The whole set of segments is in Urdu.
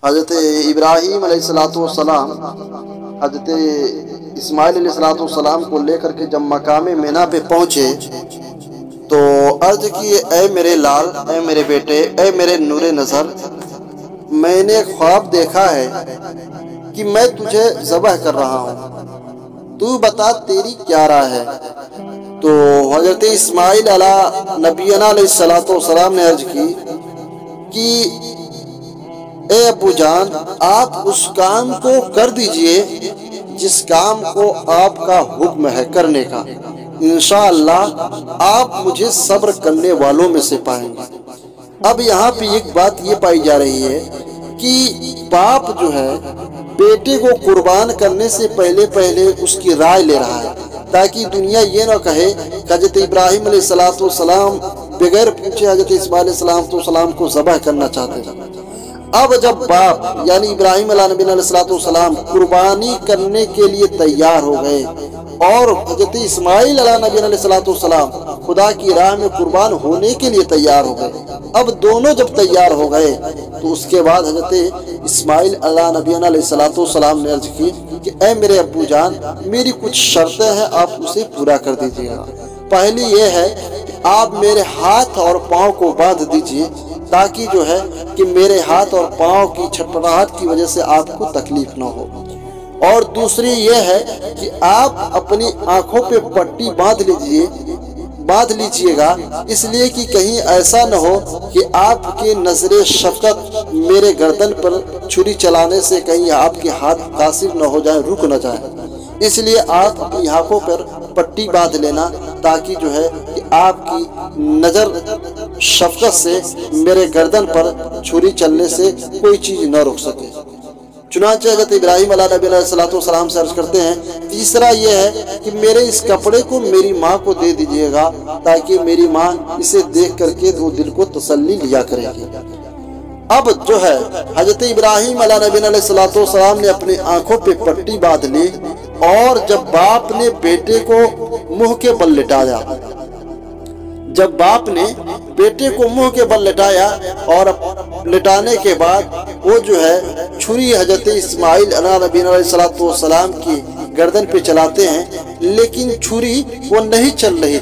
حضرت ابراہیم علیہ السلام حضرت اسماعیل علیہ السلام کو لے کر کے جب مقام مینا پہ پہنچے تو عرض کی، اے میرے لال، اے میرے بیٹے، اے میرے نور نظر، میں نے ایک خواب دیکھا ہے کہ میں تجھے ذبح کر رہا ہوں، تو بتا تیری کیا رائے ہے؟ تو حضرت اسماعیل علیہ نبینا علیہ السلام نے عرض کی کہ اے ابو جان، آپ اس کام کو کر دیجئے جس کام کو آپ کا حکم ہے کرنے کا، انشاءاللہ آپ مجھے صبر کرنے والوں میں سے پائیں گے۔ اب یہاں پہ ایک بات یہ پائی جا رہی ہے کہ باپ جو ہے بیٹے کو قربان کرنے سے پہلے اس کی رائے لے رہا ہے، تاکہ دنیا یہ نہ کہے کہ حضرت ابراہیم علیہ السلام بغیر پوچھے حضرت اسماعیل علیہ السلام کو ذبح کرنا چاہتے ہیں۔ اب جب باپ یعنی ابراہیم علیہ السلام قربانی کرنے کے لیے تیار ہو گئے اور حضرت اسماعیل علیہ السلام خدا کی راہ میں قربان ہونے کے لیے تیار ہو گئے، اب دونوں جب تیار ہو گئے تو اس کے بعد حضرت اسماعیل علیہ السلام نے عرض کی کہ اے میرے ابو جان، میری کچھ شرطیں ہیں، آپ اسے پورا کر دیجیے گا۔ پہلی یہ ہے کہ آپ میرے ہاتھ اور پاؤں کو باندھ دیجیے، تاکہ جو ہے کہ میرے ہاتھ اور پاؤں کی چھٹپٹاہٹ کی وجہ سے آپ کو تکلیف نہ ہو، اور دوسری یہ ہے کہ آپ اپنی آنکھوں پہ پٹی باندھ لیجئے گا، اس لیے کہ کہیں ایسا نہ ہو کہ آپ کے نظر شفقت میرے گردن پر چھری چلانے سے کہیں آپ کے ہاتھ قاصر نہ ہو جائیں، رک نہ جائیں، اس لیے آپ اپنی آنکھوں پر پٹی باندھ لینا، تاکہ جو ہے کہ آپ کی نظر شفقت سے میرے گردن پر چھری چلنے سے کوئی چیز نہ رک سکے۔ چنانچہ حضرت ابراہیم علیہ السلام سے عرض کرتے ہیں، تیسرا یہ ہے کہ میرے اس کپڑے کو میری ماں کو دے دیجئے گا، تاکہ میری ماں اسے دیکھ کر کے وہ دل کو تسلی لیا کرے گی۔ اب جو ہے حضرت ابراہیم علیہ السلام نے اپنی آنکھوں پہ پٹی باندھ لی، اور جب باپ نے بیٹے کو منہ کے بل لٹایا، اور لٹانے کے بعد وہ جو ہے چھری حضرت اسماعیل علیہ السلام کی گردن پہ چلاتے ہیں، لیکن چھری وہ نہیں چل رہی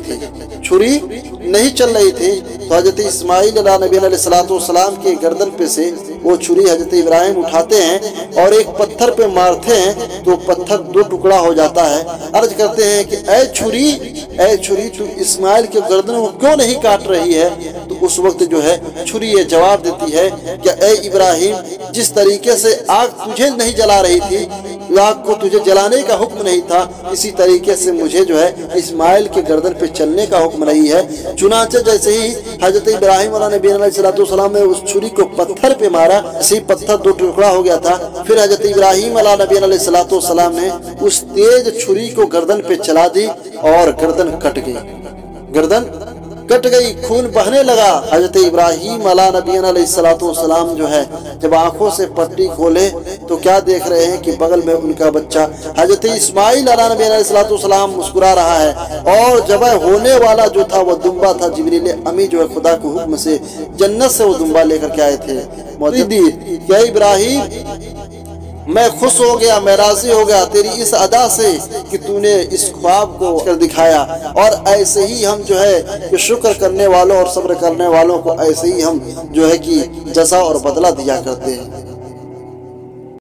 تھی، تو حضرت اسماعیل علیہ السلام کے گردن پہ سے وہ چھری حضرت ابراہیم اٹھاتے ہیں اور ایک پتھر پہ مارتے ہیں تو پتھر دو ٹکڑا ہو جاتا ہے۔ عرض کرتے ہیں کہ اے چھری تو اسماعیل کے گردن کو کیوں نہیں کاٹ رہی ہے؟ تو اس وقت جو ہے چھری یہ جواب دیتی ہے کہ اے ابراہیم، جس طریقے سے آگ تجھے نہیں جلا رہی تھی، آگ کو تجھے جلانے کا حکم نہیں تھا، اسی طریقے سے مجھے جو ہے اسماعیل کے گردن پہ چلنے کا حکم نہیں ہے۔ چنانچہ جیسے ہی حضرت ابراہیم علیہ السلام نے اس چھری کو پتھر پہ مارا، اسی پتھر دو ٹکڑا ہو گیا تھا۔ پھر حضرت ابراہیم علیہ السلام نے اس تیز چھری کو گردن پہ چلا دی اور گردن کٹ گئی، خون بہنے لگا۔ حضرت ابراہیم علیہ السلام جو ہے جب آنکھوں سے پٹی کھولے تو کیا دیکھ رہے ہیں کہ بغل میں ان کا بچہ حضرت اسماعیل علیہ السلام مسکرا رہا ہے، اور ذبح ہونے والا جو تھا وہ دمبا تھا۔ جبریل امی جو ہے خدا کے حکم سے جنت سے وہ دمبا لے کر کے آئے تھے۔ کہ ابراہیم، میں خوش ہو گیا، میں راضی ہو گیا تیری اس ادا سے کہ تو نے اس خواب کو کر دکھایا، اور ایسے ہی ہم جو ہے کہ شکر کرنے والوں اور صبر کرنے والوں کو ایسے ہی ہم جو ہے کہ جزا اور بدلہ دیا کرتے ہیں۔